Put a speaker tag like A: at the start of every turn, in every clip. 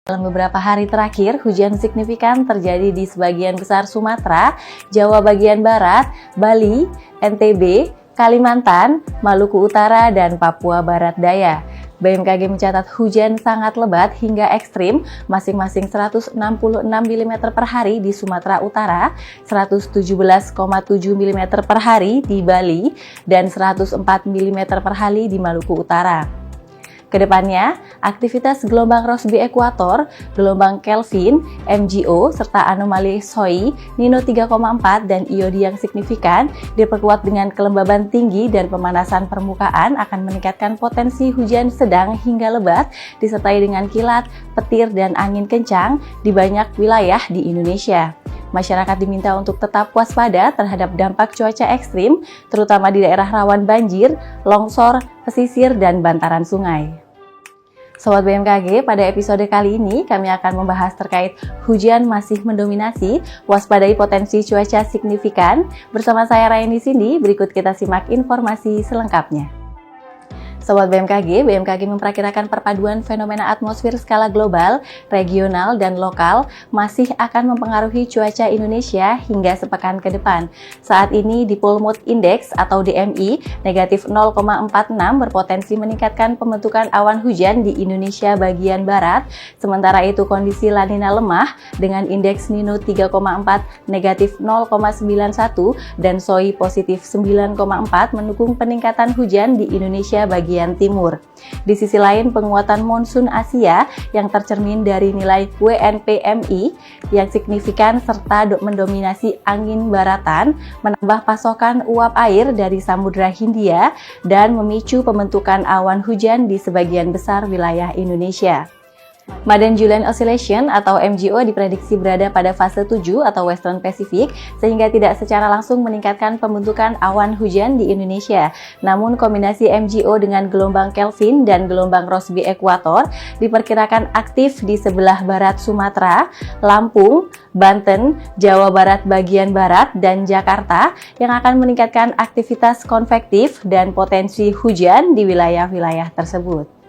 A: Dalam beberapa hari terakhir, hujan signifikan terjadi di sebagian besar Sumatera, Jawa bagian barat, Bali, NTB, Kalimantan, Maluku Utara, dan Papua Barat Daya. BMKG mencatat hujan sangat lebat hingga ekstrim, masing-masing 166 mm per hari di Sumatera Utara, 117,7 mm per hari di Bali, dan 104 mm per hari di Maluku Utara. Kedepannya, aktivitas gelombang Rossby ekuator, gelombang Kelvin, MGO, serta anomali SOI, Nino 3,4 dan IOD yang signifikan diperkuat dengan kelembaban tinggi dan pemanasan permukaan akan meningkatkan potensi hujan sedang hingga lebat disertai dengan kilat, petir, dan angin kencang di banyak wilayah di Indonesia. Masyarakat diminta untuk tetap waspada terhadap dampak cuaca ekstrim, terutama di daerah rawan banjir, longsor, pesisir, dan bantaran sungai. Sobat BMKG, pada episode kali ini kami akan membahas terkait hujan masih mendominasi, waspadai potensi cuaca signifikan. Bersama saya Raini Cindy, berikut kita simak informasi selengkapnya. Sobat BMKG memperkirakan perpaduan fenomena atmosfer skala global, regional, dan lokal masih akan mempengaruhi cuaca Indonesia hingga sepekan ke depan. Saat ini Dipole Mood Index atau DMI negatif 0,46 berpotensi meningkatkan pembentukan awan hujan di Indonesia bagian barat, sementara itu kondisi La Nina lemah dengan indeks Nino 3,4 negatif 0,91 dan SOI positif 9,4 mendukung peningkatan hujan di Indonesia bagian timur. Di sisi lain, penguatan monsun Asia yang tercermin dari nilai WNPMI yang signifikan serta mendominasi angin baratan menambah pasokan uap air dari Samudra Hindia dan memicu pembentukan awan hujan di sebagian besar wilayah Indonesia. Madden-Julian Oscillation atau MGO diprediksi berada pada fase 7 atau Western Pacific sehingga tidak secara langsung meningkatkan pembentukan awan hujan di Indonesia. Namun kombinasi MGO dengan gelombang Kelvin dan gelombang Rossby ekuator diperkirakan aktif di sebelah barat Sumatera, Lampung, Banten, Jawa Barat bagian barat, dan Jakarta yang akan meningkatkan aktivitas konvektif dan potensi hujan di wilayah-wilayah tersebut.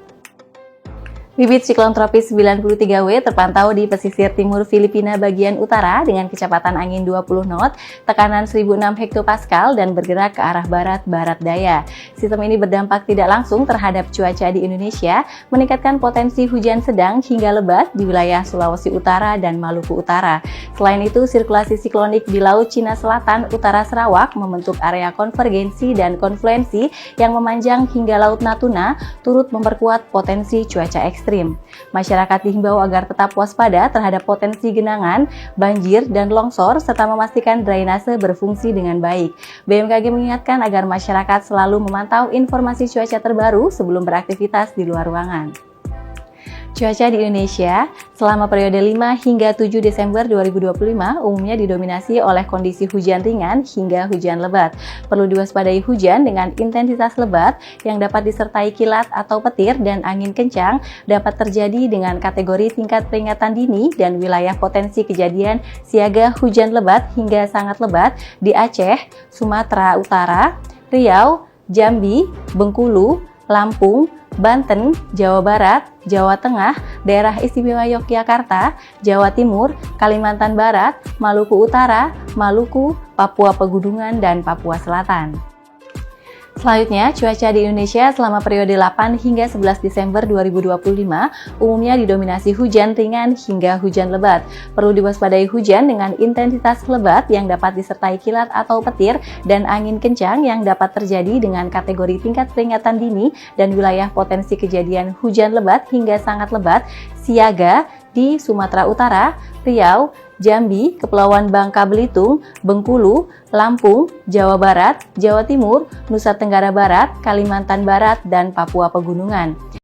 A: Bibit siklon tropis 93W terpantau di pesisir timur Filipina bagian utara dengan kecepatan angin 20 knot, tekanan 1006 hektopascal dan bergerak ke arah barat-barat daya. Sistem ini berdampak tidak langsung terhadap cuaca di Indonesia, meningkatkan potensi hujan sedang hingga lebat di wilayah Sulawesi Utara dan Maluku Utara. Selain itu, sirkulasi siklonik di Laut Cina Selatan Utara Sarawak membentuk area konvergensi dan konfluensi yang memanjang hingga Laut Natuna, turut memperkuat potensi cuaca ekstrim. Masyarakat dihimbau agar tetap waspada terhadap potensi genangan, banjir, dan longsor, serta memastikan drainase berfungsi dengan baik. BMKG mengingatkan agar masyarakat selalu memantau informasi cuaca terbaru sebelum beraktivitas di luar ruangan. Cuaca di Indonesia selama periode 5 hingga 7 Desember 2025 umumnya didominasi oleh kondisi hujan ringan hingga hujan lebat. Perlu diwaspadai hujan dengan intensitas lebat yang dapat disertai kilat atau petir dan angin kencang dapat terjadi dengan kategori tingkat peringatan dini dan wilayah potensi kejadian siaga hujan lebat hingga sangat lebat di Aceh, Sumatera Utara, Riau, Jambi, Bengkulu, Lampung, Banten, Jawa Barat, Jawa Tengah, Daerah Istimewa Yogyakarta, Jawa Timur, Kalimantan Barat, Maluku Utara, Maluku, Papua Pegunungan, dan Papua Selatan. Selanjutnya, cuaca di Indonesia selama periode 8 hingga 11 Desember 2025 umumnya didominasi hujan ringan hingga hujan lebat. Perlu diwaspadai hujan dengan intensitas lebat yang dapat disertai kilat atau petir dan angin kencang yang dapat terjadi dengan kategori tingkat peringatan dini dan wilayah potensi kejadian hujan lebat hingga sangat lebat siaga di Sumatera Utara, Riau, Jambi, Kepulauan Bangka Belitung, Bengkulu, Lampung, Jawa Barat, Jawa Timur, Nusa Tenggara Barat, Kalimantan Barat, dan Papua Pegunungan.